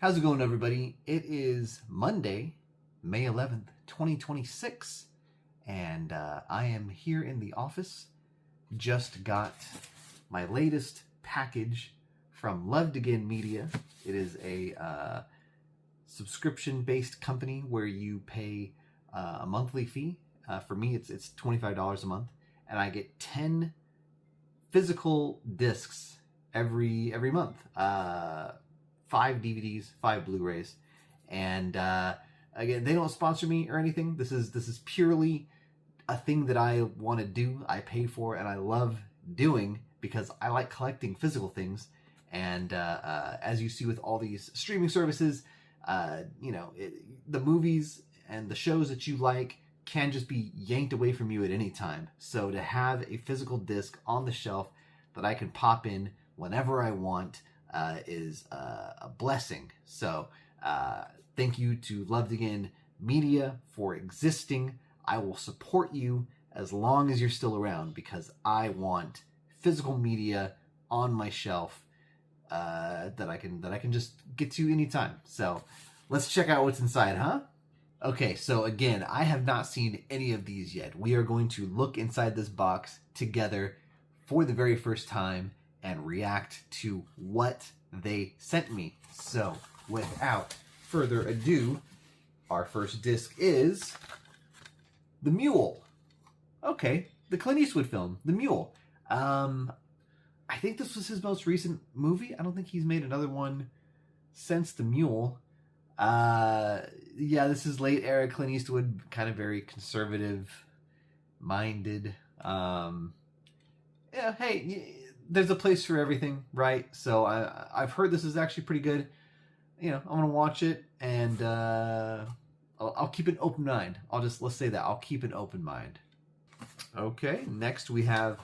How's it going, everybody? It is Monday, May 11th, 2026, and I am here in the office. Just got my latest package from Loved Again Media. It is a subscription-based company where you pay a monthly fee. For me, it's $25 a month, and I get 10 physical discs every month. 5 DVDs, 5 Blu-rays, and again, they don't sponsor me or anything. This is purely a thing that I want to do. I pay for, and I love doing because I like collecting physical things. And as you see with all these streaming services, the movies and the shows that you like can just be yanked away from you at any time. So to have a physical disc on the shelf that I can pop in whenever I want is a blessing. So thank you to Loved Again Media for existing. I will support you as long as you're still around because I want physical media on my shelf that I can just get to anytime. So let's check out what's inside, huh? Okay, so again, I have not seen any of these yet. We are going to look inside this box together for the very first time and react to what they sent me. So, without further ado, our first disc is The Mule. Okay, the Clint Eastwood film, The Mule. I think this was his most recent movie. I don't think he's made another one since The Mule. Yeah, this is late era Clint Eastwood, kind of very conservative minded. Yeah, hey, there's a place for everything, right? So I've heard this is actually pretty good. You know, I'm gonna watch it, and I'll keep an open mind. Let's say that I'll keep an open mind. Okay, next we have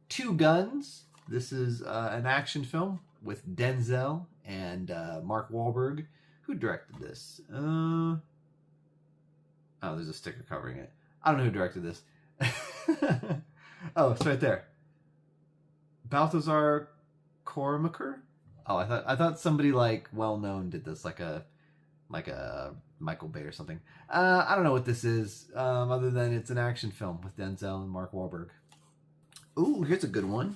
Two Guns. This is an action film with Denzel and Mark Wahlberg. Who directed this? Oh, there's a sticker covering it. I don't know who directed this. Oh, it's right there. Balthazar Kormaker? Oh, I thought somebody like well known did this, like a Michael Bay or something. I don't know what this is, other than it's an action film with Denzel and Mark Wahlberg. Ooh, here's a good one.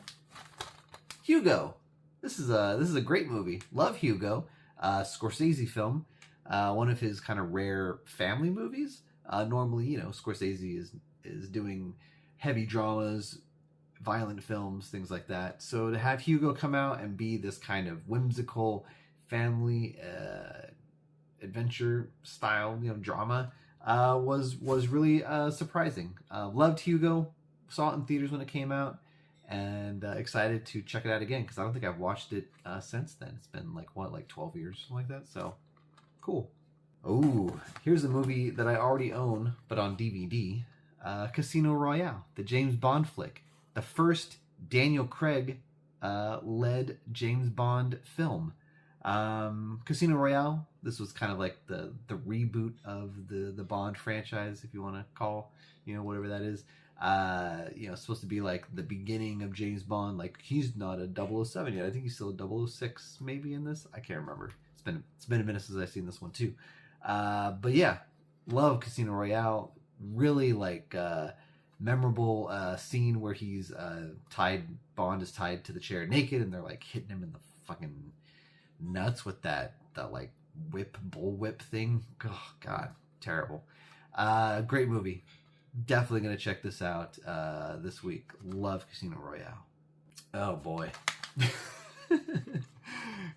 Hugo. This is a great movie. Love Hugo. Scorsese film. One of his kind of rare family movies. Normally, Scorsese is doing heavy dramas, violent films, things like that. So to have Hugo come out and be this kind of whimsical family adventure style, drama, was really surprising. Loved Hugo. Saw it in theaters when it came out, and excited to check it out again because I don't think I've watched it since then. It's been like 12 years, something like that. So cool. Oh, here's a movie that I already own, but on DVD. Casino Royale, the James Bond flick. The first Daniel Craig led James Bond film. Casino Royale, this was kind of like the reboot of the Bond franchise, if you want to call, whatever that is. It's supposed to be like the beginning of James Bond. Like, he's not a 007 yet. I think he's still a 006 maybe in this. I can't remember. It's been a minute since I've seen this one too. But yeah, love Casino Royale. Really memorable scene where he's Bond is tied to the chair naked, and they're like hitting him in the fucking nuts with that bullwhip thing. Oh God, terrible. Great movie. Definitely gonna check this out this week. Love Casino Royale. Oh boy.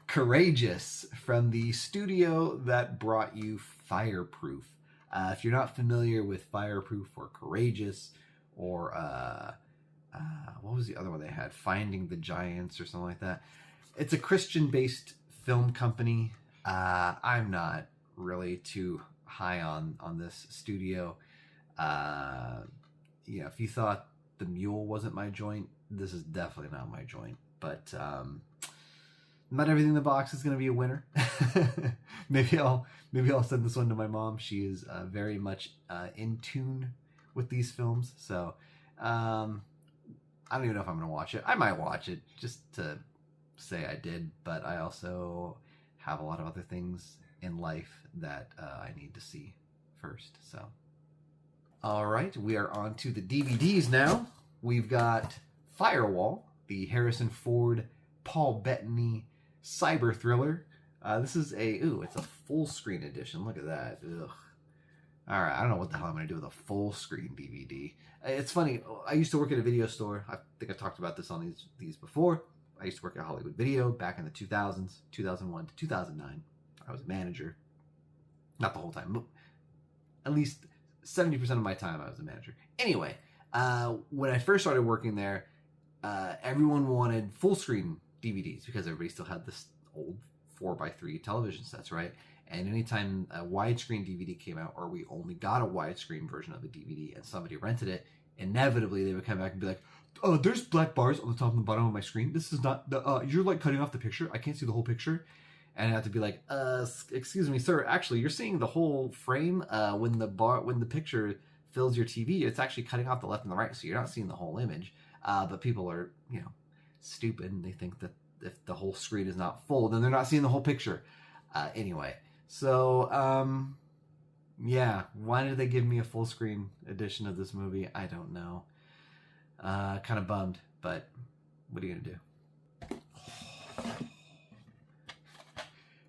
Courageous, from the studio that brought you Fireproof. If you're not familiar with Fireproof or Courageous, or what was the other one they had? Finding the Giants or something like that. It's a Christian-based film company. I'm not really too high on this studio. If you thought The Mule wasn't my joint, this is definitely not my joint. But not everything in the box is going to be a winner. maybe I'll send this one to my mom. She is very much in tune with these films. So I don't even know if I'm going to watch it. I might watch it just to say I did, but I also have a lot of other things in life that I need to see first. So, all right, we are on to the DVDs now. We've got Firewall, the Harrison Ford, Paul Bettany cyber thriller. This is it's a full screen edition. Look at that. Ugh. All right, I don't know what the hell I'm going to do with a full screen DVD. It's funny. I used to work at a video store. I think I talked about this on these before. I used to work at Hollywood Video back in the 2000s, 2001 to 2009. I was a manager. Not the whole time. At least 70% of my time I was a manager. Anyway, when I first started working there, everyone wanted full screen DVDs because everybody still had this old 4x3 television sets, right? And anytime a widescreen DVD came out, or we only got a widescreen version of a DVD and somebody rented it, inevitably they would come back and be like, "Oh, there's black bars on the top and the bottom of my screen. This is not the you're like cutting off the picture. I can't see the whole picture." And I have to be like, excuse me, sir. Actually, you're seeing the whole frame. When the picture fills your TV, it's actually cutting off the left and the right, so you're not seeing the whole image. But people are, stupid, and they think that if the whole screen is not full, then they're not seeing the whole picture. Anyway, so yeah, why did they give me a full screen edition of this movie? I don't know. Kind of bummed, but what are you gonna do?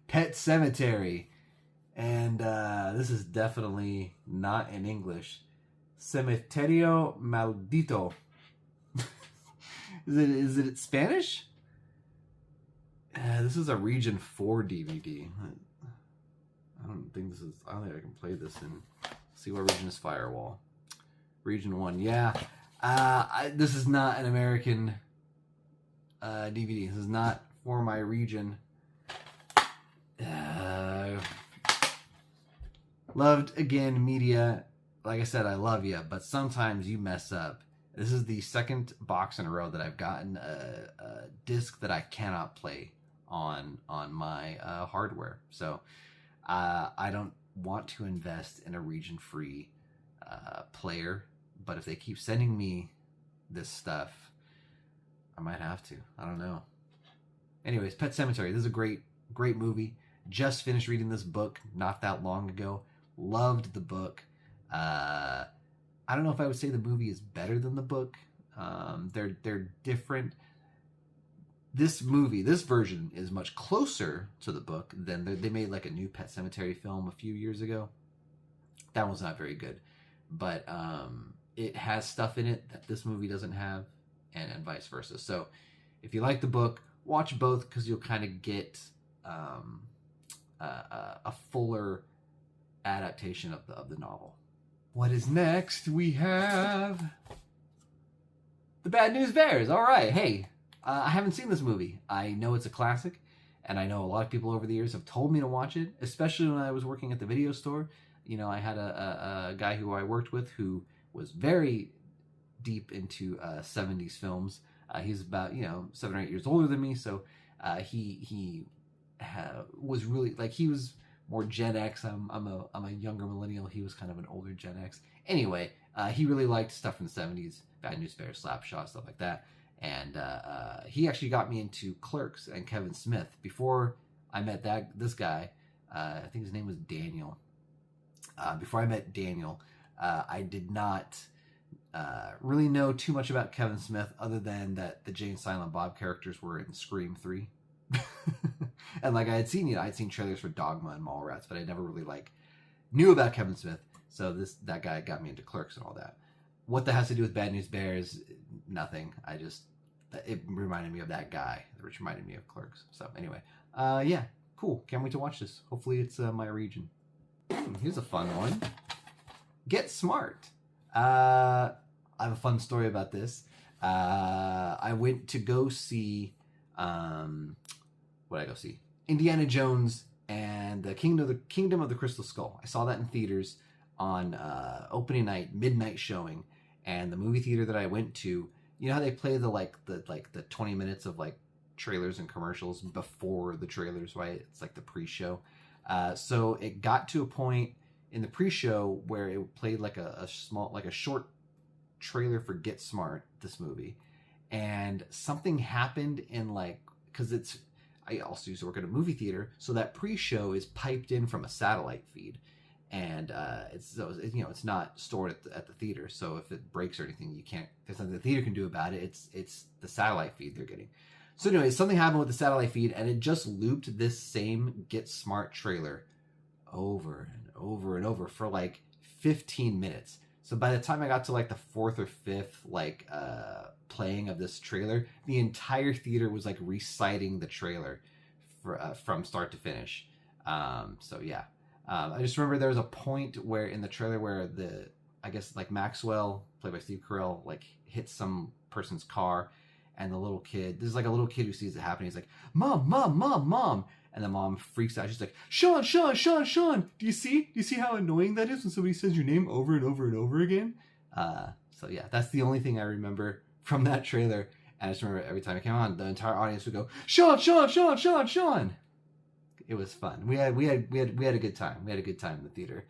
Pet Cemetery, and this is definitely not in English. Cementerio Maldito. Is it Spanish? This is a Region 4 DVD. I don't think I can play this in. See what region is Firewall. Region 1, yeah. This is not an American DVD. This is not for my region. Loved again media. Like I said, I love you, but sometimes you mess up. This is the second box in a row that I've gotten a disc that I cannot play on my hardware. So I don't want to invest in a region-free player, but if they keep sending me this stuff, I might have to. I don't know. Anyways, Pet Sematary. This is a great movie. Just finished reading this book not that long ago. Loved the book. I don't know if I would say the movie is better than the book. They're different. This version is much closer to the book than they made like a new Pet Sematary film a few years ago. That one's not very good, but it has stuff in it that this movie doesn't have, and vice versa. So if you like the book, watch both because you'll kind of get a fuller adaptation of the novel. What is next? We have The Bad News Bears. All right, hey, I haven't seen this movie. I know it's a classic, and I know a lot of people over the years have told me to watch it, especially when I was working at the video store. I had a guy who I worked with who was very deep into 70s films. He's about 7 or 8 years older than me, so he was really he was more Gen X. I'm a younger millennial. He was kind of an older Gen X. Anyway, he really liked stuff from the 70s, Bad News Bears, Slapshot, stuff like that. And he actually got me into Clerks and Kevin Smith. Before I met this guy, I think his name was Daniel. Before I met Daniel, I did not really know too much about Kevin Smith other than that the Jay and Silent Bob characters were in Scream 3. And I had seen trailers for Dogma and Mallrats, but I never really knew about Kevin Smith. So that guy got me into Clerks and all that. What that has to do with Bad News Bears? Nothing. It reminded me of that guy, which reminded me of Clerks. So anyway, yeah, cool. Can't wait to watch this. Hopefully it's my region. Here's a fun one. Get Smart. I have a fun story about this. I went to go see. What did I go see? Indiana Jones and the Kingdom of the Crystal Skull. I saw that in theaters on opening night, midnight showing, and the movie theater that I went to. You know how they play the 20 minutes of trailers and commercials before the trailers, right? It's the pre-show. So it got to a point in the pre-show where it played a short trailer for Get Smart, this movie, and something happened in because I also used to work at a movie theater, so that pre-show is piped in from a satellite feed, and it's not stored at the theater. So if it breaks or anything, there's nothing the theater can do about it. It's the satellite feed they're getting. So anyway, something happened with the satellite feed, and it just looped this same Get Smart trailer over and over and over for like 15 minutes. So by the time I got to like the fourth or fifth playing of this trailer, the entire theater was like reciting the trailer from start to finish. So yeah, I just remember there was a point where in the trailer where I guess like Maxwell, played by Steve Carell, like hits some person's car, and the little kid, there's like a little kid who sees it happening. He's like, "Mom, mom, mom, mom." And the mom freaks out. She's like, "Sean, Sean, Sean, Sean, do you see how annoying that is when somebody says your name over and over and over again?" So yeah, that's the only thing I remember from that trailer. And I just remember every time it came on, the entire audience would go, "Sean, Sean, Sean, Sean, Sean." It was fun. We had a good time. We had a good time in the theater.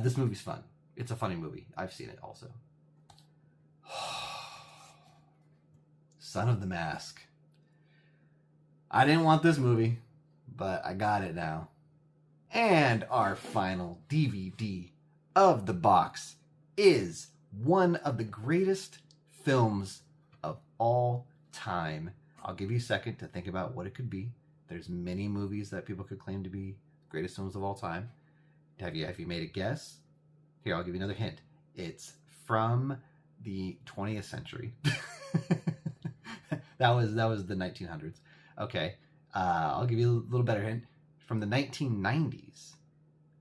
This movie's fun. It's a funny movie. I've seen it also. Son of the Mask. I didn't want this movie, but I got it now. And our final DVD of the box is one of the greatest films of all time. I'll give you a second to think about what it could be. There's many movies that people could claim to be greatest films of all time. Have you made a guess? Here, I'll give you another hint. It's from the 20th century. that was the 1900s. Okay. I'll give you a little better hint. From the 1990s.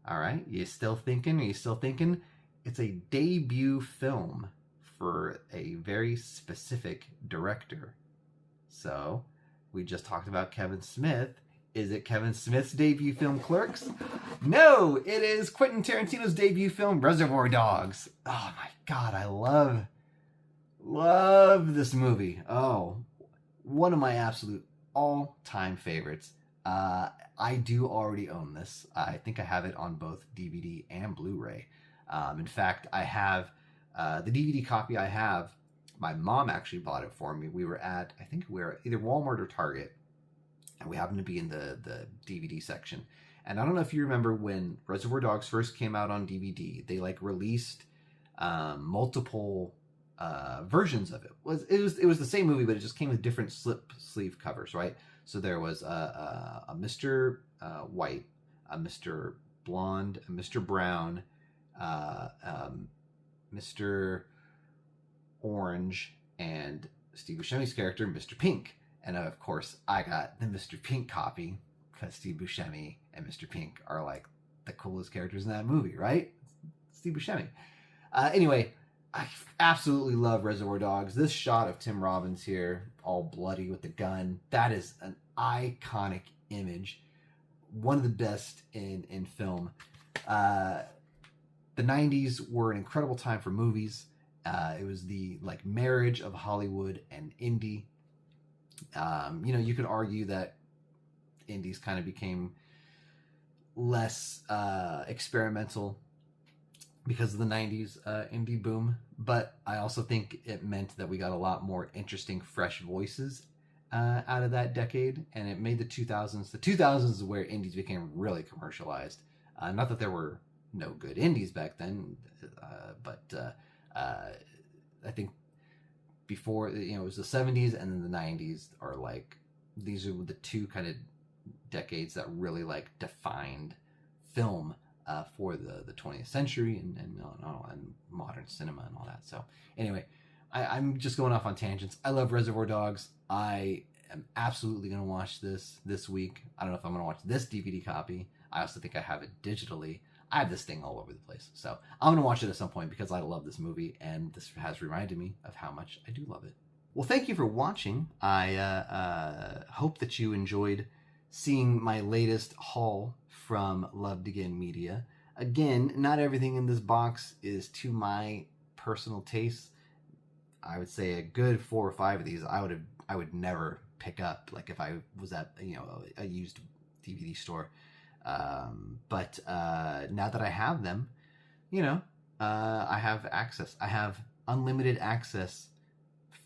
All right. You still thinking? Are you still thinking? It's a debut film for a very specific director. So, we just talked about Kevin Smith. Is it Kevin Smith's debut film, Clerks? No, it is Quentin Tarantino's debut film, Reservoir Dogs. Oh my God, I love this movie. Oh, one of my absolute all-time favorites. I do already own this. I think I have it on both DVD and Blu-ray. In fact, I have the DVD copy I have. My mom actually bought it for me. I think we were either Walmart or Target, and we happened to be in the DVD section. And I don't know if you remember when Reservoir Dogs first came out on DVD, they like released multiple versions of it. It was the same movie, but it just came with different slip sleeve covers, right? So there was a Mr. White, a Mr. Blonde, a Mr. Brown, Mr. Orange, and Steve Buscemi's character, Mr. Pink. And of course, I got the Mr. Pink copy because Steve Buscemi and Mr. Pink are like the coolest characters in that movie, right? Steve Buscemi. Anyway, I absolutely love Reservoir Dogs. This shot of Tim Robbins here, all bloody with the gun, that is an iconic image. One of the best in film. The 90s were an incredible time for movies. It was the like marriage of Hollywood and indie. You could argue that indies kind of became less experimental because of the 90s indie boom, but I also think it meant that we got a lot more interesting, fresh voices out of that decade, and it made the 2000s. The 2000s is where indies became really commercialized. Not that there were no good indies back then, but I think before, it was the 70s and then the 90s are like, these are the two kind of decades that really like defined film for the 20th century and modern cinema and all that. So anyway, I'm just going off on tangents. I love Reservoir Dogs. I am absolutely going to watch this week. I don't know if I'm going to watch this DVD copy. I also think I have it digitally. I have this thing all over the place. So I'm going to watch it at some point because I love this movie, and this has reminded me of how much I do love it. Well, thank you for watching. I hope that you enjoyed seeing my latest haul from Loved Again Media. Again, not everything in this box is to my personal taste. I would say a good 4 or 5 of these I would never pick up, like if I was at a used DVD store. But now that I have them, I have access. I have unlimited access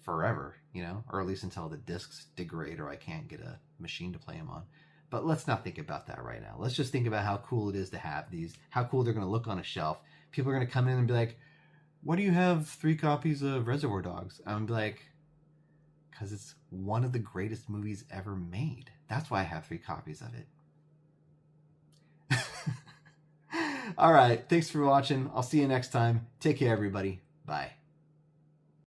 forever you know, or at least until the discs degrade or I can't get a machine to play them on. But let's not think about that right now. Let's just think about how cool it is to have these, how cool they're going to look on a shelf. People are going to come in and be like, "Why do you have 3 copies of Reservoir Dogs?" I'm going to be like, because it's one of the greatest movies ever made. That's why I have 3 copies of it. All right. Thanks for watching. I'll see you next time. Take care, everybody. Bye.